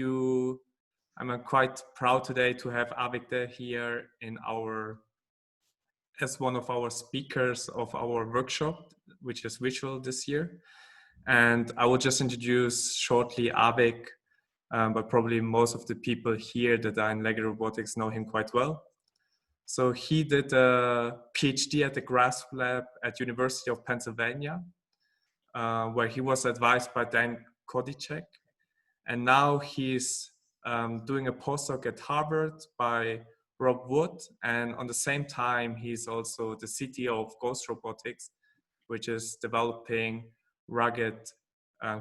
I'm quite proud today to have Avik here as one of our speakers of our workshop, which is virtual this year. And I will just introduce shortly Avik, but probably most of the people here that are in LEGO Robotics know him quite well. So he did a PhD at the GRASP Lab at University of Pennsylvania, where he was advised by Dan Kodicek. And now he's doing a postdoc at Harvard by Rob Wood. And on the same time, he's also the CTO of Ghost Robotics, which is developing rugged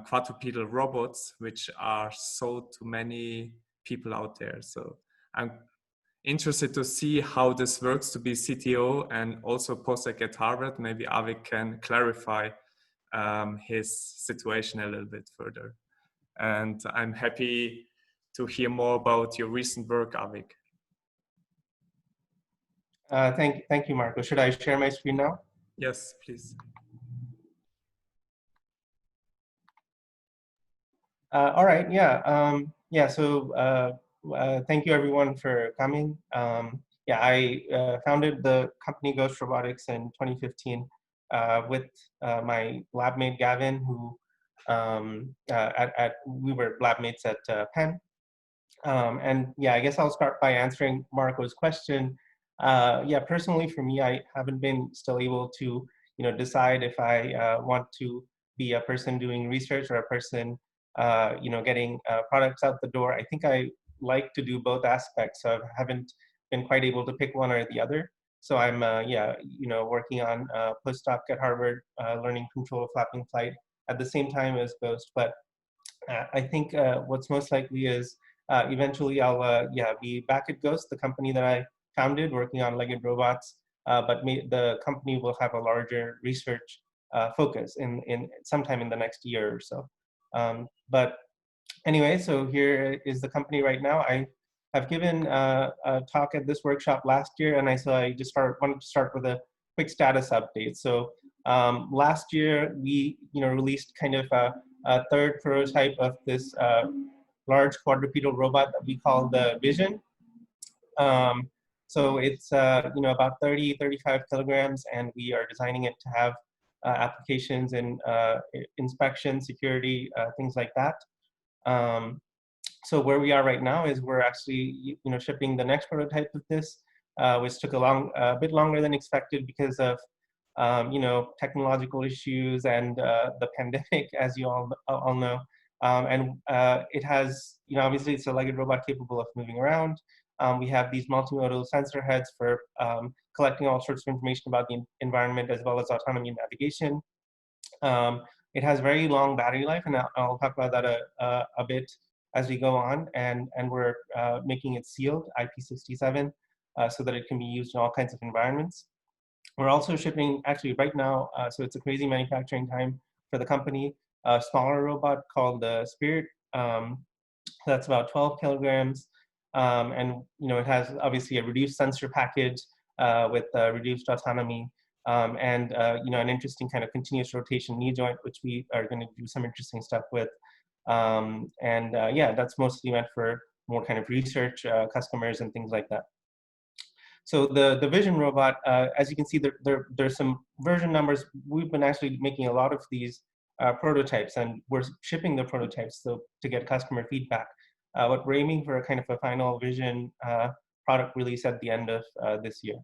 quadrupedal robots, which are sold to many people out there. So I'm interested to see how this works to be CTO and also postdoc at Harvard. Maybe Avik can clarify his situation a little bit further. And I'm happy to hear more about your recent work, Avik. Thank you, Marko. Should I share my screen now? Yes, please. All right, yeah. So thank you everyone for coming. Yeah, I founded the company Ghost Robotics in 2015 with my lab mate Gavin, who we were lab mates at Penn. And yeah, I guess I'll start by answering Marko's question. Yeah, personally for me, I haven't been still able to decide if I want to be a person doing research or a person getting products out the door. I think I like to do both aspects, so I haven't been quite able to pick one or the other. So I'm working on postdoc at Harvard, learning control of flapping flight at the same time as Ghost. But I think what's most likely is eventually I'll be back at Ghost, the company that I founded, working on legged robots. But the company will have a larger research focus in sometime in the next year or so. But anyway, so here is the company right now. I have given a talk at this workshop last year, and I just wanted to start with a quick status update. So last year we released kind of a third prototype of this large quadrupedal robot that we call the Vision. So it's about 35 kilograms, and we are designing it to have applications in inspection, security, things like that. So where we are right now is we're actually shipping the next prototype of this, which took a bit longer than expected because of technological issues and the pandemic, as you all know. And it has, obviously it's a legged robot capable of moving around. We have these multimodal sensor heads for collecting all sorts of information about the environment, as well as autonomy and navigation. It has very long battery life, and I'll talk about that a bit as we go on. And we're making it sealed, IP67, so that it can be used in all kinds of environments. We're also shipping, actually right now, so it's a crazy manufacturing time for the company, a smaller robot called the Spirit. That's about 12 kilograms. And it has obviously a reduced sensor package with reduced autonomy, and an interesting kind of continuous rotation knee joint, which we are going to do some interesting stuff with. Yeah, that's mostly meant for more kind of research customers and things like that. So the Vision robot, as you can see, there's some version numbers. We've been actually making a lot of these prototypes, and we're shipping the prototypes to get customer feedback. But we're aiming for a kind of a final Vision product release at the end of this year.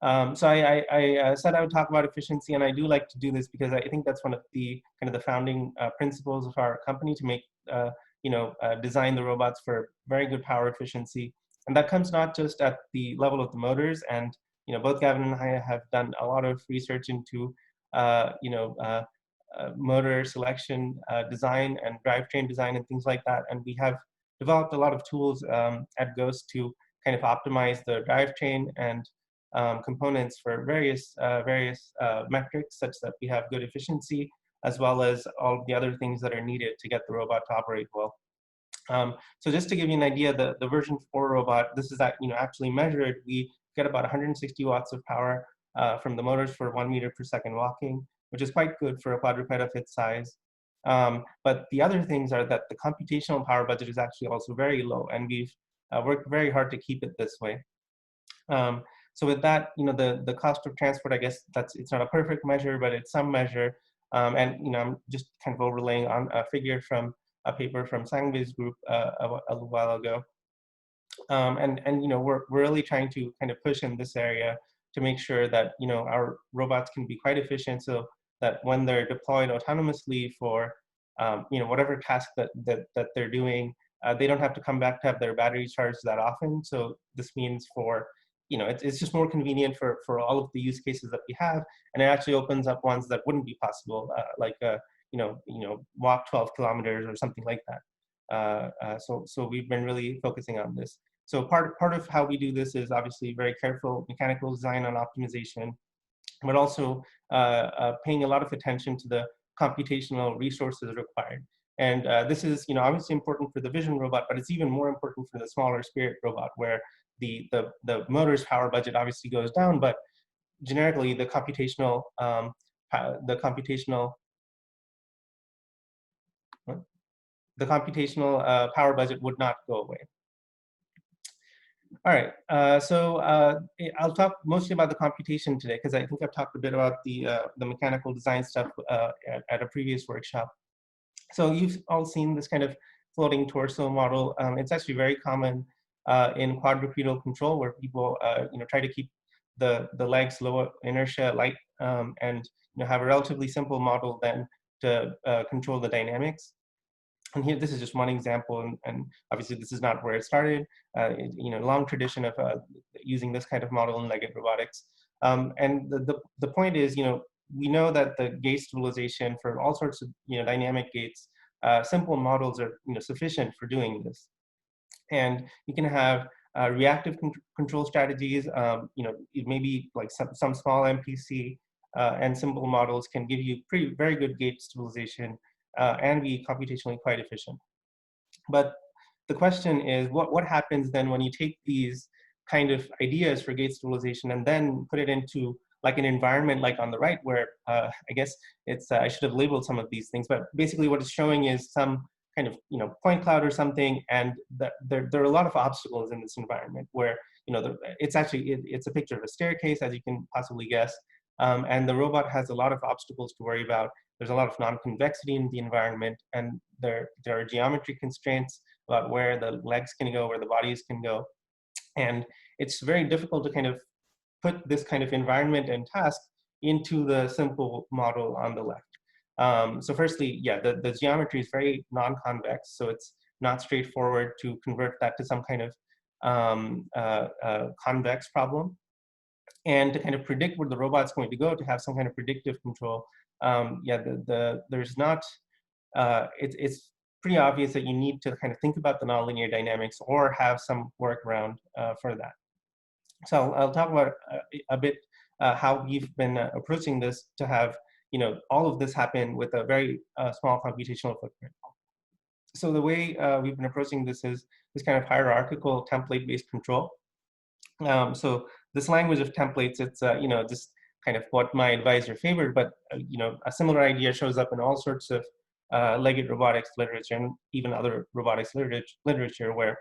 So I said I would talk about efficiency, and I do like to do this because I think that's one of the kind of the founding principles of our company, to make design the robots for very good power efficiency. And that comes not just at the level of the motors, and both Gavin and I have done a lot of research into motor selection design and drivetrain design and things like that. And we have developed a lot of tools at Ghost to kind of optimize the drivetrain and components for various metrics, such that we have good efficiency, as well as all the other things that are needed to get the robot to operate well. So just to give you an idea, the version 4 robot, this is actually measured. We get about 160 watts of power from the motors for 1 meter per second walking, which is quite good for a quadruped of its size. But the other things are that the computational power budget is actually also very low, and we've worked very hard to keep it this way. So with that, the cost of transport, I guess it's not a perfect measure, but it's some measure. And I'm just kind of overlaying on a figure from a paper from Sangbe's group a little while ago. And we're really trying to kind of push in this area to make sure that our robots can be quite efficient, so that when they're deployed autonomously for whatever task that they're doing, they don't have to come back to have their battery charged that often. So this means for it's just more convenient for all of the use cases that we have, and it actually opens up ones that wouldn't be possible, like walk 12 kilometers or something like that. So we've been really focusing on this. So part of how we do this is obviously very careful mechanical design and optimization, but also paying a lot of attention to the computational resources required. And this is obviously important for the vision robot, but it's even more important for the smaller spirit robot, where the motor's power budget obviously goes down, but generically the computational power budget would not go away. All right, so I'll talk mostly about the computation today, because I think I've talked a bit about the mechanical design stuff at a previous workshop. So you've all seen this kind of floating torso model. It's actually very common in quadrupedal control, where people try to keep the legs low inertia, light, and have a relatively simple model then to control the dynamics. And here, this is just one example, and obviously this is not where it started. Long tradition of using this kind of model in legged robotics. And the point is, we know that the gait stabilization for all sorts of dynamic gaits, simple models are sufficient for doing this. And you can have reactive control strategies. Maybe like some small MPC and simple models can give you very good gait stabilization and be computationally quite efficient. But the question is, what happens then when you take these kind of ideas for gait stabilization and then put it into like an environment like on the right, where I guess it's I should have labeled some of these things, but basically what it's showing is some kind of point cloud or something, and there are a lot of obstacles in this environment where it's a picture of a staircase, as you can possibly guess, and the robot has a lot of obstacles to worry about. There's a lot of non-convexity in the environment, and there are geometry constraints about where the legs can go, where the bodies can go, and it's very difficult to kind of put this kind of environment and task into the simple model on the left. So firstly, yeah, the geometry is very non-convex, so it's not straightforward to convert that to some kind of convex problem. And to kind of predict where the robot's going to go, to have some kind of predictive control, there's not, it's pretty obvious that you need to kind of think about the nonlinear dynamics or have some workaround for that. So I'll talk about a bit how we've been approaching this to have all of this happen with a very small computational footprint. So the way we've been approaching this is this kind of hierarchical template-based control. So this language of templates, it's just kind of what my advisor favored, but a similar idea shows up in all sorts of legged robotics literature and even other robotics literature, where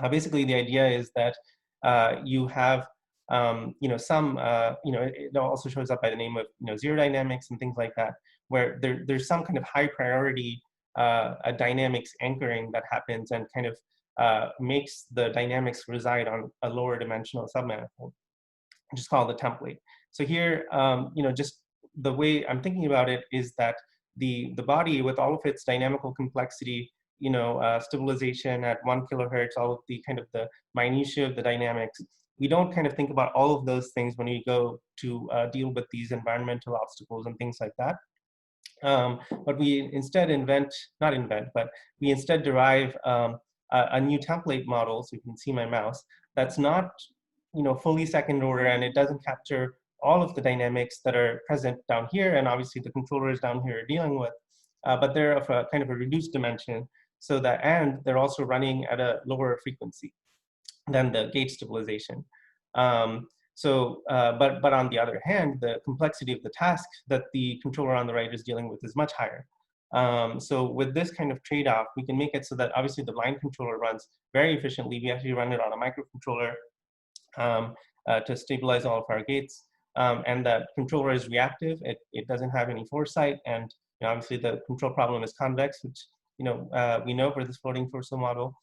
basically the idea is that you have it also shows up by the name of zero dynamics and things like that, where there's some kind of high priority a dynamics anchoring that happens and kind of makes the dynamics reside on a lower dimensional submanifold, which is called the template. So here, just the way I'm thinking about it is that the body, with all of its dynamical complexity, stabilization at 1 kilohertz, all of the kind of the minutiae of the dynamics, we don't kind of think about all of those things when we go to deal with these environmental obstacles and things like that. But we instead we instead derive a new template model, so you can see my mouse, that's not fully second order, and it doesn't capture all of the dynamics that are present down here, and obviously the controllers down here are dealing with, but they're of a kind of a reduced dimension, so that, and they're also running at a lower frequency than the gate stabilization. But on the other hand, the complexity of the task that the controller on the right is dealing with is much higher. So with this kind of trade-off, we can make it so that obviously the blind controller runs very efficiently. We actually run it on a microcontroller to stabilize all of our gates. And that controller is reactive. It doesn't have any foresight. And obviously the control problem is convex, which we know for this floating torso model.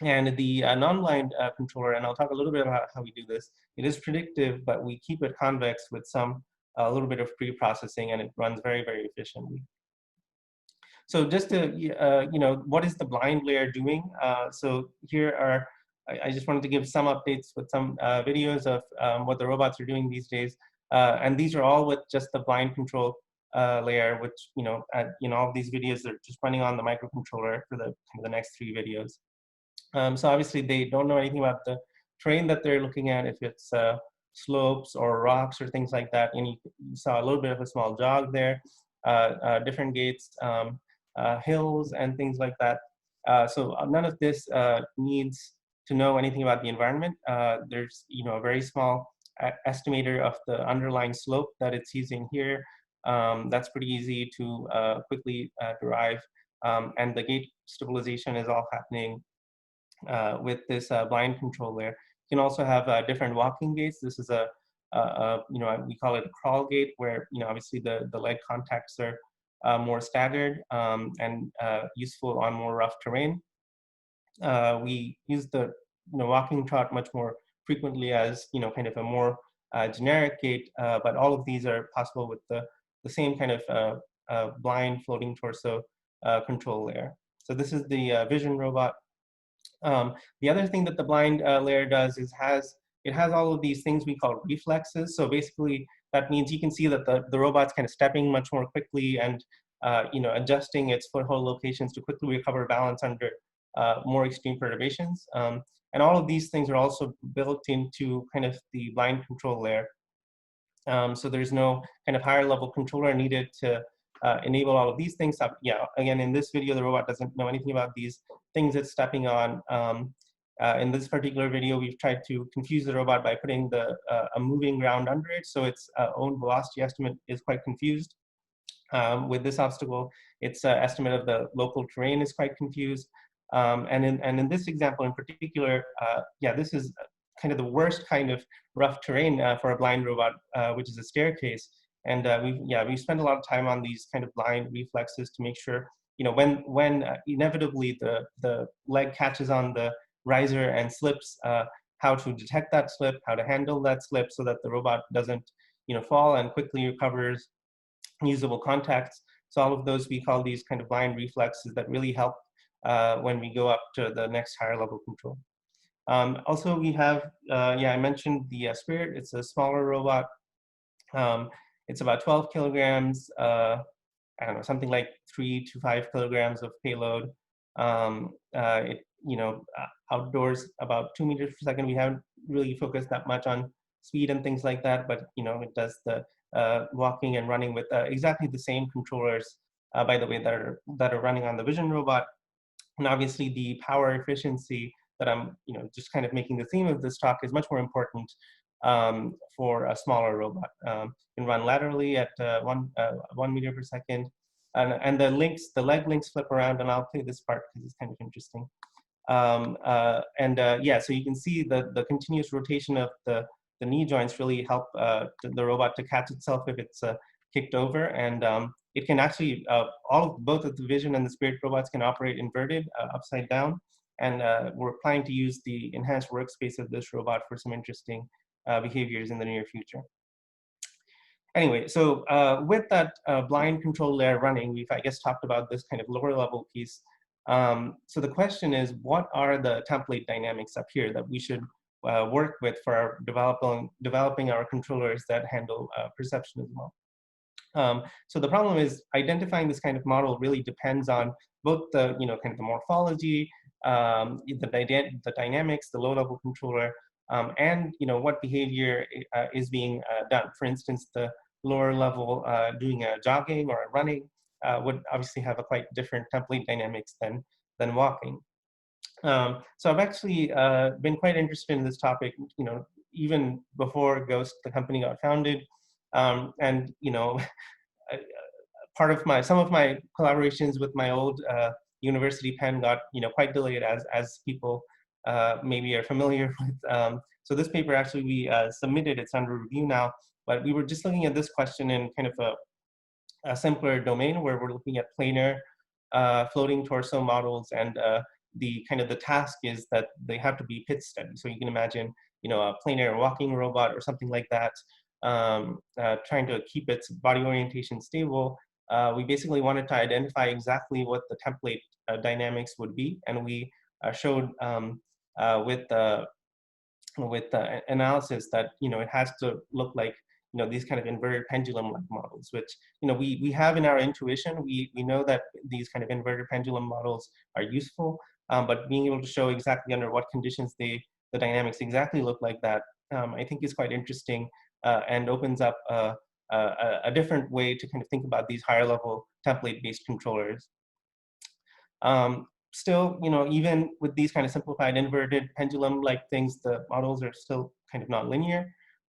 And the non-blind controller, and I'll talk a little bit about how we do this, it is predictive, but we keep it convex with a little bit of pre-processing, and it runs very, very efficiently. So just to, what is the blind layer doing? So here are, I just wanted to give some updates with some videos of what the robots are doing these days. And these are all with just the blind control layer, which, all of these videos are just running on the microcontroller for the next 3 videos. So obviously they don't know anything about the terrain that they're looking at, if it's slopes or rocks or things like that. And you saw a little bit of a small jog there, different gates, hills and things like that. So none of this needs to know anything about the environment. There's a very small estimator of the underlying slope that it's using here. That's pretty easy to quickly derive. And the gate stabilization is all happening with this blind control layer. You can also have different walking gates. This is we call it a crawl gate, where obviously the leg contacts are more staggered and useful on more rough terrain. We use the walking trot much more frequently as kind of a more generic gait, but all of these are possible with the same kind of blind floating torso control layer. So this is the vision robot. The other thing that the blind layer does is it has all of these things we call reflexes. So basically, that means you can see that the robot's kind of stepping much more quickly and adjusting its foothold locations to quickly recover balance under more extreme perturbations. And all of these things are also built into kind of the blind control layer. So there's no kind of higher level controller needed to enable all of these things. Again, in this video, the robot doesn't know anything about these things it's stepping on. In this particular video, we've tried to confuse the robot by putting a moving ground under it, so its own velocity estimate is quite confused. With this obstacle, its estimate of the local terrain is quite confused. And in this example in particular, this is kind of the worst kind of rough terrain for a blind robot, which is a staircase. And we've spent a lot of time on these kind of blind reflexes to make sure, when inevitably the leg catches on the riser and slips, how to detect that slip, how to handle that slip so that the robot doesn't, fall and quickly recovers usable contacts. So all of those, we call these kind of blind reflexes that really help when we go up to the next higher level control. Also, we have, I mentioned the Spirit. It's a smaller robot. It's about 12 kilograms, I don't know, something like 3 to 5 kilograms of payload. Outdoors about 2 meters per second. We haven't really focused that much on speed and things like that, but it does the walking and running with exactly the same controllers, by the way, that are running on the vision robot. And obviously the power efficiency that I'm just kind of making the theme of this talk is much more important for a smaller robot. Can run laterally at 1 meter per second. And the leg links flip around, and I'll play this part because it's kind of interesting. So you can see the continuous rotation of the knee joints really help the robot to catch itself if it's kicked over. And it can actually, both of the Vision and the Spirit robots can operate inverted, upside down. And we're planning to use the enhanced workspace of this robot for some interesting behaviors in the near future. Anyway, so with that blind control layer running, we've, I guess, talked about this kind of lower level piece. So the question is, what are the template dynamics up here that we should work with for our developing our controllers that handle perception as well? So the problem is identifying this kind of model really depends on both the kind of the morphology, the dynamics, the low-level controller, and what behavior is being done. For instance, the lower level doing a jogging or a running would obviously have a quite different template dynamics than walking. So I've actually been quite interested in this topic, even before Ghost, the company, got founded. some of my collaborations with my old university pen got quite delayed, as people maybe are familiar with. So this paper actually we submitted, it's under review now, but we were just looking at this question in kind of a simpler domain where we're looking at planar floating torso models, and the task is that they have to be pit steady. So you can imagine a planar walking robot or something like that, trying to keep its body orientation stable. We basically wanted to identify exactly what the template dynamics would be, and we showed with the analysis that it has to look like these kind of inverted pendulum-like models, which we have in our intuition. We know that these kind of inverted pendulum models are useful, but being able to show exactly under what conditions the dynamics exactly look like that, I think is quite interesting, and opens up a different way to kind of think about these higher level template-based controllers. Still, even with these kind of simplified inverted pendulum-like things, the models are still kind of nonlinear.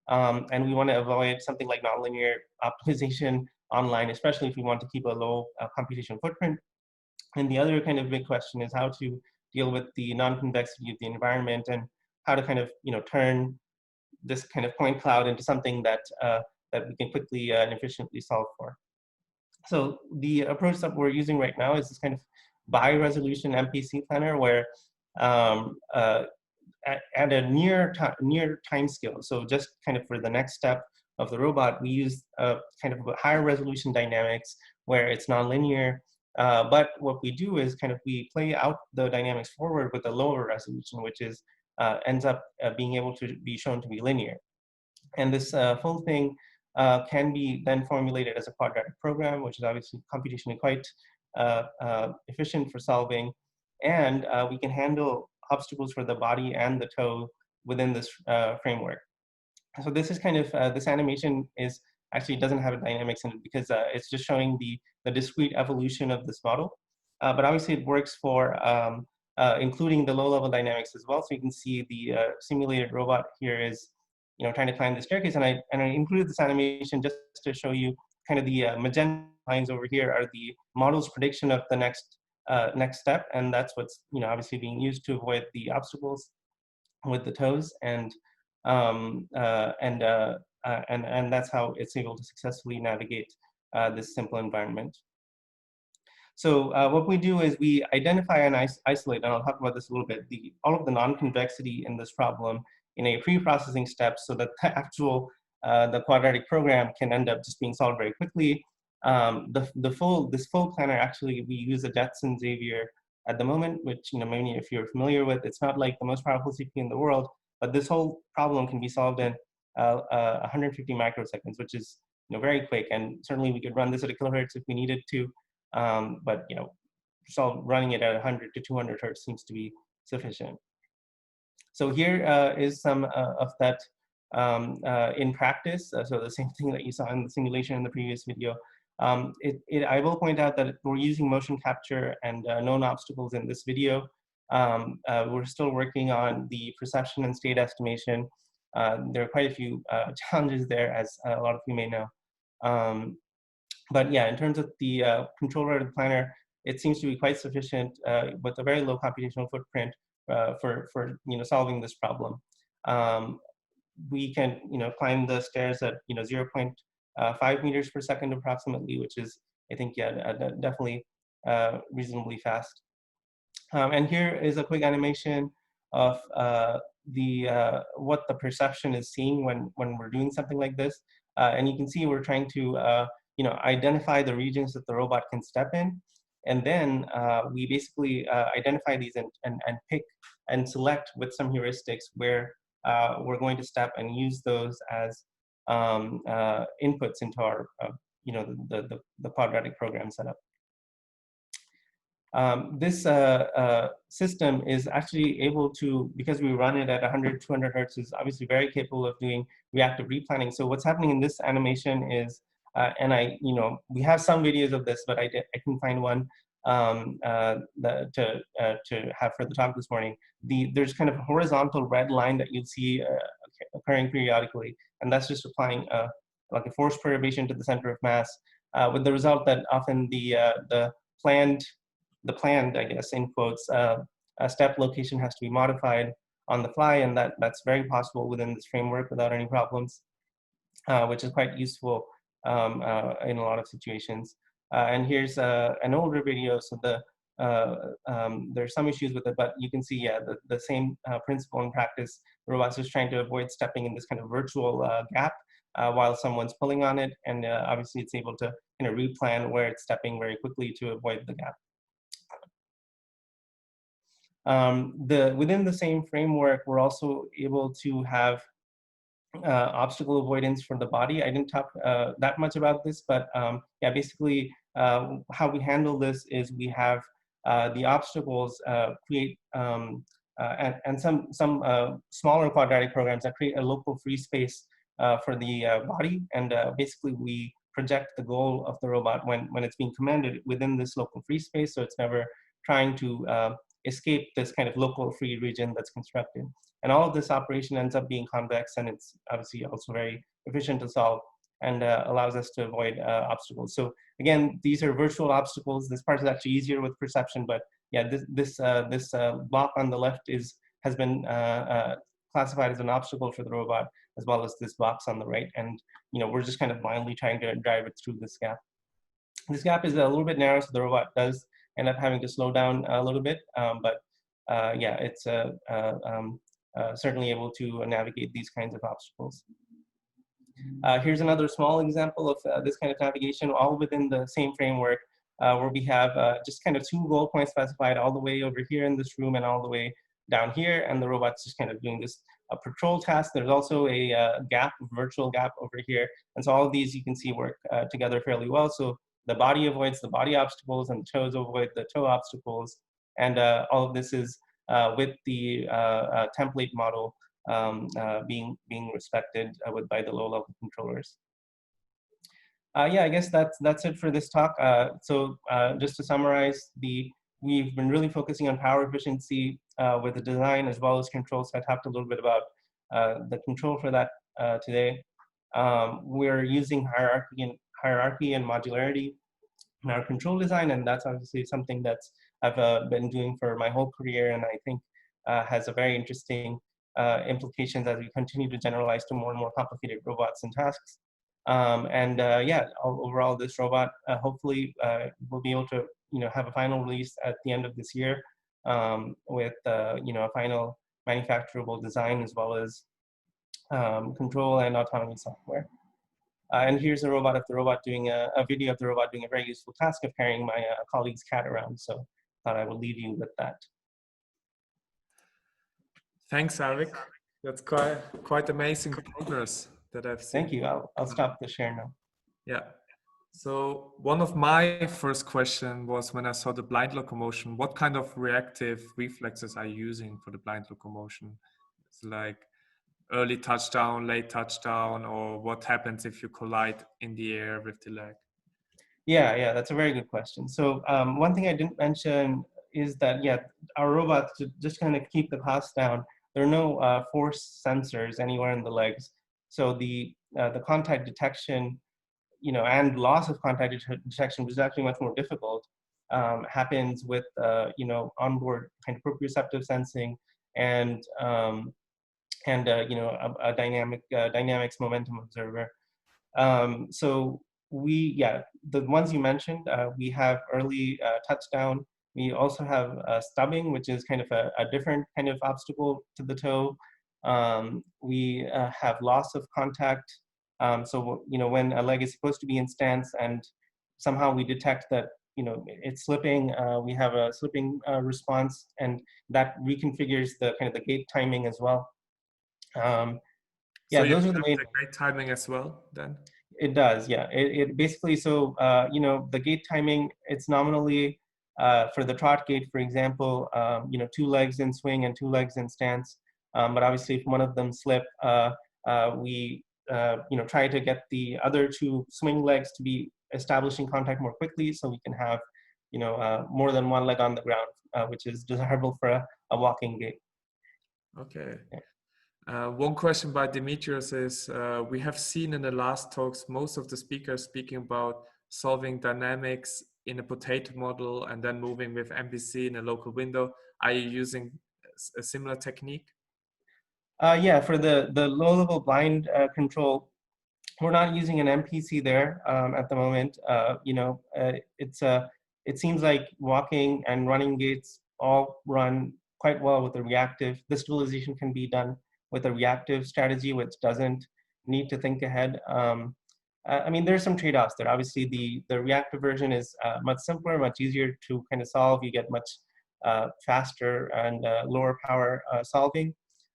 And we want to avoid something like nonlinear optimization online, especially if we want to keep a low computational footprint. And the other kind of big question is how to deal with the non-convexity of the environment, and how to kind of turn this kind of point cloud into something that that we can quickly and efficiently solve for. So the approach that we're using right now is this kind of bi-resolution MPC planner, where at a near time scale, so just kind of for the next step of the robot, we use kind of higher resolution dynamics where it's nonlinear. But what we do is kind of we play out the dynamics forward with a lower resolution, which is ends up being able to be shown to be linear. And this full thing can be then formulated as a quadratic program, which is obviously computationally quite efficient for solving. And we can handle obstacles for the body and the toe within this framework. So this is kind of, this animation is actually doesn't have a dynamics in it, because it's just showing the discrete evolution of this model. But obviously it works for including the low-level dynamics as well. So you can see the simulated robot here is trying to climb the staircase, and I included this animation just to show you kind of the magenta lines over here are the model's prediction of the next step, and that's what's obviously being used to avoid the obstacles with the toes, and that's how it's able to successfully navigate this simple environment. So what we do is we identify and isolate, and I'll talk about this a little bit, all of the non-convexity in this problem in a pre-processing step, so that the actual the quadratic program can end up just being solved very quickly. This full planner, actually we use a Jetson Xavier at the moment, which maybe if you're familiar with, it's not like the most powerful CPU in the world, but this whole problem can be solved in 150 microseconds, which is very quick, and certainly we could run this at a kilohertz if we needed to, but running it at 100 to 200 hertz seems to be sufficient. So here is some of that in practice. So the same thing that you saw in the simulation in the previous video. I will point out that we're using motion capture and known obstacles in this video. We're still working on the perception and state estimation. There are quite a few challenges there, as a lot of you may know. But yeah, in terms of the controller and planner, it seems to be quite sufficient with a very low computational footprint for solving this problem. We can climb the stairs at 0.5 meters per second approximately, which is, I think, yeah, definitely reasonably fast. And here is a quick animation of what the perception is seeing when we're doing something like this. And you can see we're trying to identify the regions that the robot can step in. And then we basically identify these and pick and select with some heuristics where we're going to step, and use those as inputs into our the quadratic program setup. This system is actually able to, because we run it at 100, 200 hertz, is obviously very capable of doing reactive replanning. So what's happening in this animation is, and we have some videos of this, but I can find one to have for the talk this morning. There's kind of a horizontal red line that you'll see occurring periodically, and that's just applying like a force perturbation to the center of mass. with the result that often the planned, I guess, in quotes, step location has to be modified on the fly, and that's very possible within this framework without any problems, which is quite useful in a lot of situations. And here's an older video, so there's some issues with it, but you can see, yeah, the same principle in practice. The robot's just trying to avoid stepping in this kind of virtual gap while someone's pulling on it, and obviously it's able to replan where it's stepping very quickly to avoid the gap. Within the same framework, we're also able to have obstacle avoidance for the body. I didn't talk that much about this, but yeah, basically how we handle this is we have the obstacles create and some smaller quadratic programs that create a local free space for the body, and basically we project the goal of the robot when it's being commanded within this local free space, so it's never trying to escape this kind of local free region that's constructed. And all of this operation ends up being convex, and it's obviously also very efficient to solve and allows us to avoid obstacles. So again, these are virtual obstacles. This part is actually easier with perception, but yeah, this block on the left has been classified as an obstacle for the robot, as well as this box on the right. And we're just kind of blindly trying to drive it through this gap. This gap is a little bit narrow, so the robot does end up having to slow down a little bit, but yeah, it's certainly able to navigate these kinds of obstacles. Here's another small example of this kind of navigation, all within the same framework, where we have just kind of 2 goal points specified all the way over here in this room and all the way down here, and the robot's just kind of doing this patrol task. There's also a virtual gap over here, and so all of these you can see work together fairly well. So the body avoids the body obstacles, and the toes avoid the toe obstacles, and all of this is with the template model being respected by the low-level controllers. Yeah, I guess that's it for this talk. So just to summarize, we've been really focusing on power efficiency with the design as well as control. So I talked a little bit about the control for that today. We're using hierarchy and modularity in our control design, and that's obviously something that's I've been doing for my whole career, and I think has a very interesting implications as we continue to generalize to more and more complicated robots and tasks. Yeah, overall, this robot hopefully will be able to have a final release at the end of this year with a final manufacturable design as well as control and autonomy software. And here's a robot of the robot doing a video of the robot doing a very useful task of carrying my colleague's cat around. So I thought I would leave you with that. Thanks, Avik. That's quite amazing progress that I've seen. Thank you. I'll stop the share now. Yeah. So one of my first questions was when I saw the blind locomotion, what kind of reactive reflexes are you using for the blind locomotion? It's like early touchdown, late touchdown, or what happens if you collide in the air with the leg? Yeah, that's a very good question. So one thing I didn't mention is that, yeah, our robots, to just kind of keep the cost down, there are no force sensors anywhere in the legs. So the contact detection, and loss of contact detection, which is actually much more difficult, happens with, onboard kind of proprioceptive sensing and a dynamics momentum observer. So the ones you mentioned, we have early touchdown. We also have stubbing, which is kind of a different kind of obstacle to the toe. We have loss of contact. So when a leg is supposed to be in stance and somehow we detect that it's slipping, we have a slipping response, and that reconfigures the kind of the gait timing as well. Yeah, so those are the main. The gait timing as well, then. It does, yeah. It basically, so the gait timing, it's nominally for the trot gait, for example, 2 legs in swing and 2 legs in stance. But obviously, if one of them slip, we try to get the other 2 swing legs to be establishing contact more quickly, so we can have more than 1 leg on the ground, which is desirable for a walking gait. Okay. Yeah. One question by Dimitrios is, we have seen in the last talks most of the speakers speaking about solving dynamics in a potato model and then moving with MPC in a local window? Are you using a similar technique? Yeah, for the low-level blind control, we're not using an MPC there at the moment. It seems like walking and running gates all run quite well with the reactive. The stabilization can be done with a reactive strategy, which doesn't need to think ahead. I mean, there's some trade-offs there. Obviously, the reactive version is much simpler, much easier to kind of solve. You get much faster and lower power solving.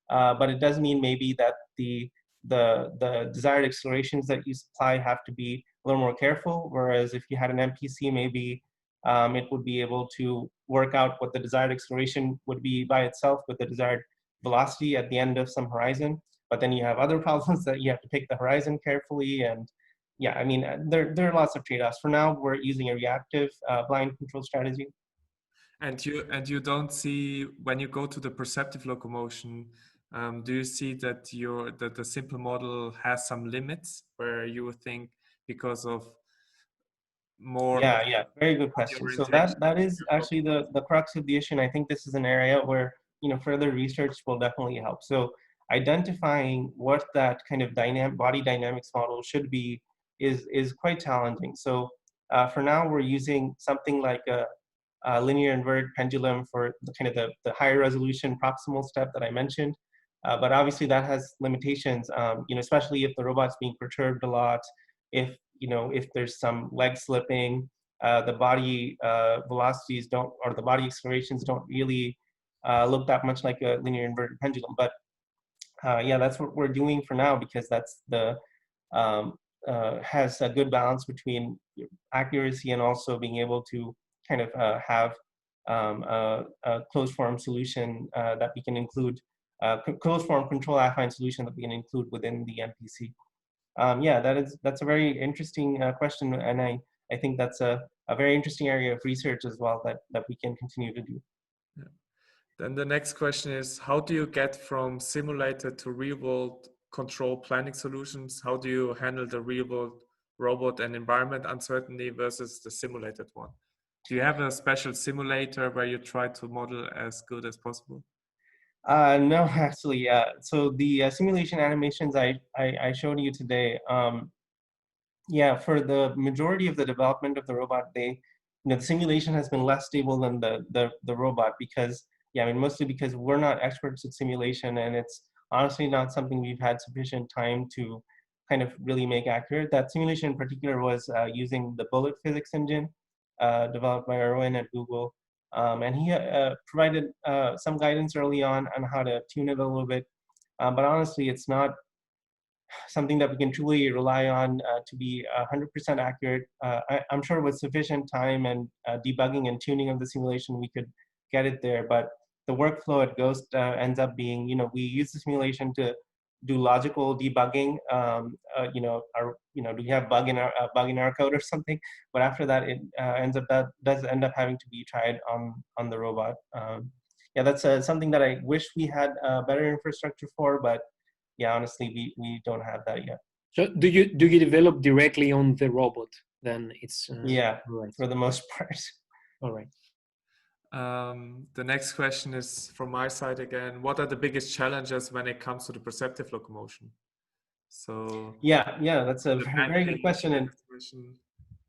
But it does mean maybe that the desired accelerations that you supply have to be a little more careful. Whereas if you had an MPC, maybe it would be able to work out what the desired acceleration would be by itself with the desired velocity at the end of some horizon. But then you have other problems that you have to pick the horizon carefully. And yeah, I mean, there are lots of trade-offs. For now, we're using a reactive blind control strategy. And you don't see, when you go to the perceptive locomotion, do you see that the simple model has some limits where you would think because of more Yeah, very good question. So that is actually the crux of the issue, and I think this is an area where further research will definitely help. So identifying what that kind of body dynamics model should be is quite challenging. So for now, we're using something like a linear inverted pendulum for the kind of the higher resolution proximal step that I mentioned. But obviously that has limitations, especially if the robot's being perturbed a lot, if there's some leg slipping, the body velocities don't, or the body accelerations don't really look that much like a linear inverted pendulum. But yeah, that's what we're doing for now, because that's has a good balance between accuracy and also being able to kind of have a closed form solution that we can include, closed form control affine solution that we can include within the MPC. Yeah, that's a very interesting question, and I think that's a very interesting area of research as well that we can continue to do. Yeah. Then the next question is, how do you get from simulated to real-world control planning solutions? How do you handle the real-world robot and environment uncertainty versus the simulated one? Do you have a special simulator where you try to model as good as possible? No, actually, so the simulation animations I showed you today, yeah, for the majority of the development of the robot, the simulation has been less stable than the robot because, yeah, I mean, mostly because we're not experts at simulation, and it's honestly not something we've had sufficient time to kind of really make accurate. That simulation in particular was using the bullet physics engine developed by Erwin at Google. And he provided some guidance early on how to tune it a little bit. But honestly, it's not something that we can truly rely on to be 100% accurate. I'm sure with sufficient time and debugging and tuning of the simulation, we could get it there. But the workflow at Ghost ends up being, we use the simulation to do logical debugging. Do we have bug in our code or something? But after that, it does end up having to be tried on the robot. Yeah, that's something that I wish we had better infrastructure for, but yeah, honestly, we don't have that yet. So do you develop directly on the robot? Then it's yeah, right. For the most part. All right. The next question is from my side again. What are the biggest challenges when it comes to the perceptive locomotion? So yeah, that's a very good question, and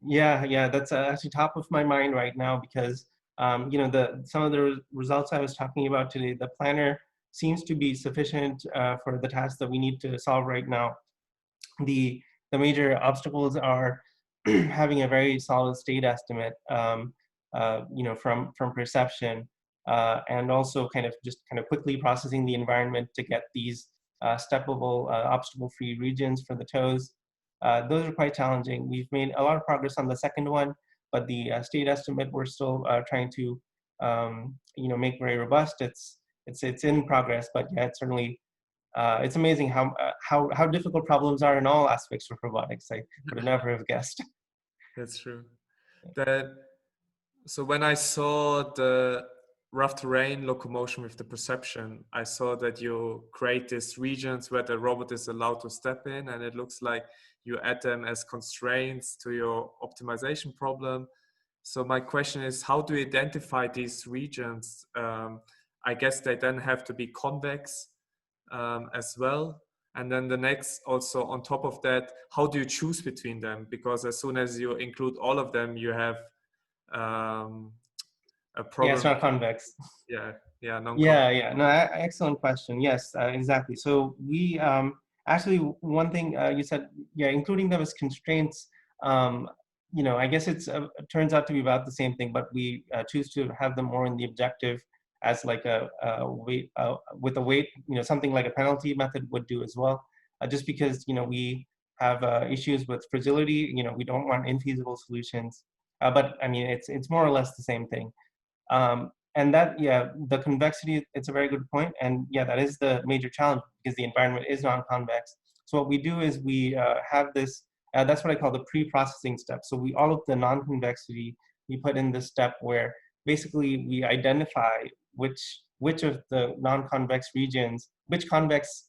yeah, that's actually top of my mind right now because some of the results I was talking about today, the planner seems to be sufficient for the task that we need to solve right now. The major obstacles are having a very solid state estimate, from perception, and also kind of quickly processing the environment to get these steppable, obstacle-free regions for the toes. Those are quite challenging. We've made a lot of progress on the second one, but the state estimate we're still trying to make very robust. It's in progress, but yeah, it's certainly it's amazing how difficult problems are in all aspects of robotics. I would never have guessed. That's true. So when I saw the rough terrain locomotion with the perception, I saw that you create these regions where the robot is allowed to step in, and it looks like you add them as constraints to your optimization problem. So my question is, how do you identify these regions? I guess they then have to be convex as well. And then the next, also on top of that, how do you choose between them? Because as soon as you include all of them, you have a problem. Yeah, it's not convex. Yeah, Yeah. No, excellent question. Yes, exactly. So we actually, one thing you said, yeah, including them as constraints. I guess it turns out to be about the same thing, but we choose to have them more in the objective as like a weight with a weight. Something like a penalty method would do as well. Just because we have issues with fragility. We don't want infeasible solutions. But I mean, it's more or less the same thing. And that, yeah, the convexity, it's a very good point. And yeah, that is the major challenge because the environment is non-convex. So what we do is we have this, that's what I call the pre-processing step. So all of the non-convexity, we put in this step where basically we identify which of the non-convex regions, which convex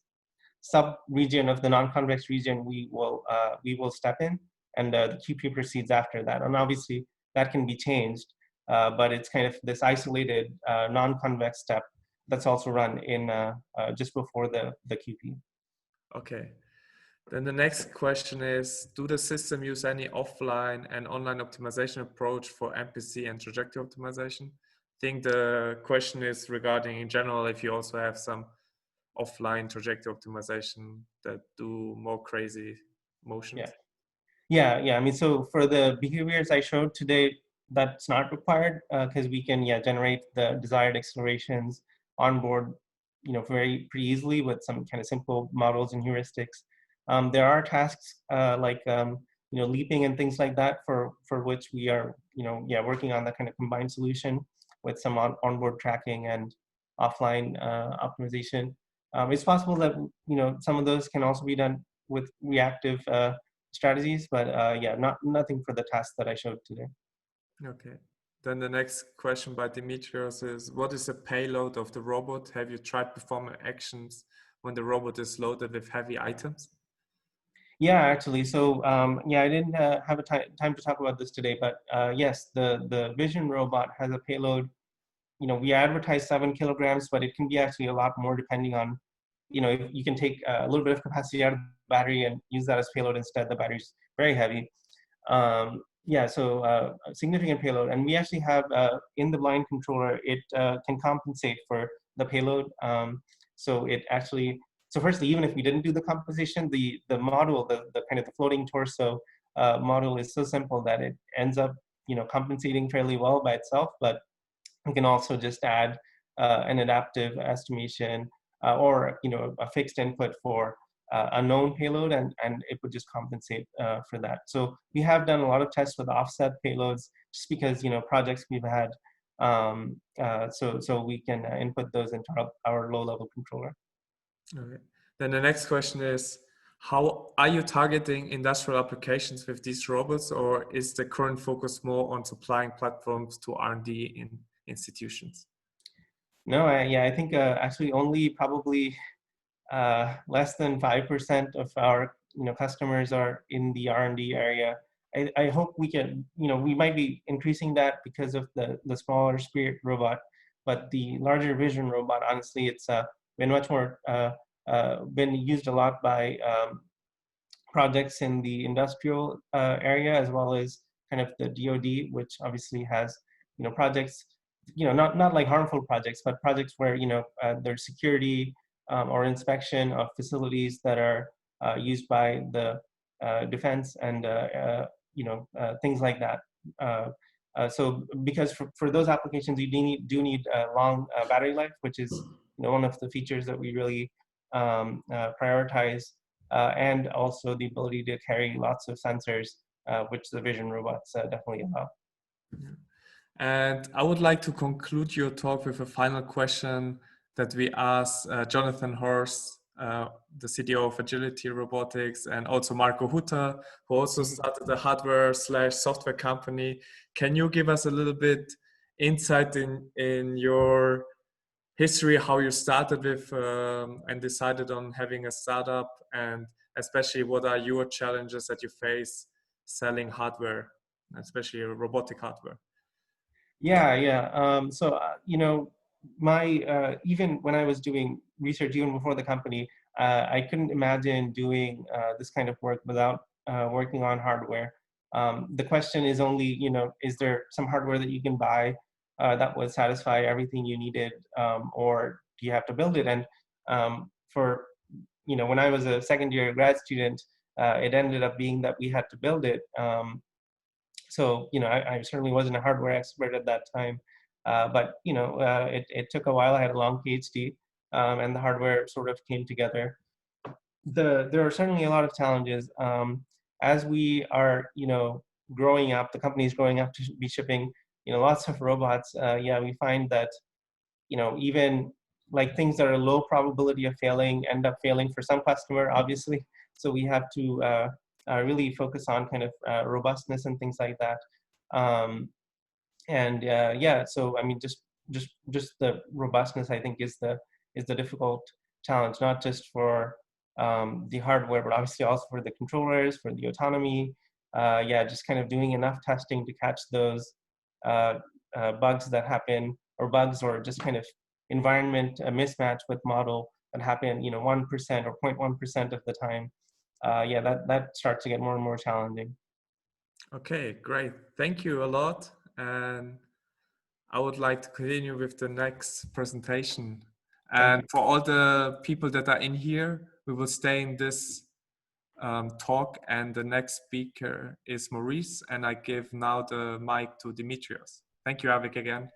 sub-region of the non-convex region we will step in, and the QP proceeds after that. And obviously that can be changed. But it's kind of this isolated non-convex step that's also run in just before the QP. Okay. Then the next question is, do the system use any offline and online optimization approach for MPC and trajectory optimization? I think the question is regarding in general if you also have some offline trajectory optimization that do more crazy motions. Yeah. I mean, so for the behaviors I showed today, that's not required because we can generate the desired accelerations on board pretty easily with some kind of simple models and heuristics. There are tasks like leaping and things like that for which we are working on that kind of combined solution with some onboard tracking and offline optimization. It's possible that some of those can also be done with reactive strategies, but nothing for the task that I showed today. Okay. Then the next question by Dimitrios is, what is the payload of the robot? Have you tried performing actions when the robot is loaded with heavy items? Yeah, actually. So I didn't have a time to talk about this today, but yes, the Vision robot has a payload. We advertise 7 kilograms, but it can be actually a lot more depending on, if you can take a little bit of capacity out of the battery and use that as payload instead. The battery's very heavy. So a significant payload. And we actually have in the blind controller, it can compensate for the payload. So firstly, even if we didn't do the compensation, the model, the kind of the floating torso model is so simple that it ends up, compensating fairly well by itself. But we can also just add an adaptive estimation or a fixed input for a known payload, and it would just compensate for that. So we have done a lot of tests with offset payloads just because projects we've had, so we can input those into our low-level controller. Okay. Then the next question is, how are you targeting industrial applications with these robots, or is the current focus more on supplying platforms to R&D in institutions? No, I think actually only probably less than 5% of our customers are in the R&D area. I hope we can, we might be increasing that because of the smaller Spirit robot, but the larger Vision robot, honestly, it's been much more been used a lot by projects in the industrial area, as well as kind of the DoD, which obviously has projects, not like harmful projects, but projects where there's security or inspection of facilities that are used by the defense and things like that. So because for those applications, you do need a long battery life, which is one of the features that we really prioritize, and also the ability to carry lots of sensors, which the Vision robots definitely allow. Yeah. And I would like to conclude your talk with a final question that we asked Jonathan Horst, the CTO of Agility Robotics, and also Marko Huta, who also started a hardware/software company. Can you give us a little bit insight in your history, how you started with and decided on having a startup, and especially what are your challenges that you face selling hardware, especially robotic hardware. Yeah. So, my even when I was doing research, even before the company, I couldn't imagine doing this kind of work without working on hardware. The question is only, is there some hardware that you can buy that would satisfy everything you needed, or do you have to build it? And for, when I was a second year grad student, it ended up being that we had to build it. So, I certainly wasn't a hardware expert at that time, but, it took a while. I had a long PhD, and the hardware sort of came together. There are certainly a lot of challenges. As we are, growing up, the company is growing up to be shipping, lots of robots. Yeah, we find that, even like things that are low probability of failing end up failing for some customer, obviously. So we have to really focus on kind of robustness and things like that. And yeah, so I mean, just the robustness, I think, is the difficult challenge, not just for the hardware, but obviously also for the controllers, for the autonomy. Yeah, just kind of doing enough testing to catch those bugs that happen, or bugs, or just kind of environment mismatch with model that happen, 1% or 0.1% of the time. Yeah, that starts to get more and more challenging. Okay, great. Thank you a lot. And I would like to continue with the next presentation. And for all the people that are in here, we will stay in this talk, and the next speaker is Maurice, and I give now the mic to Dimitrios. Thank you, Avik, again.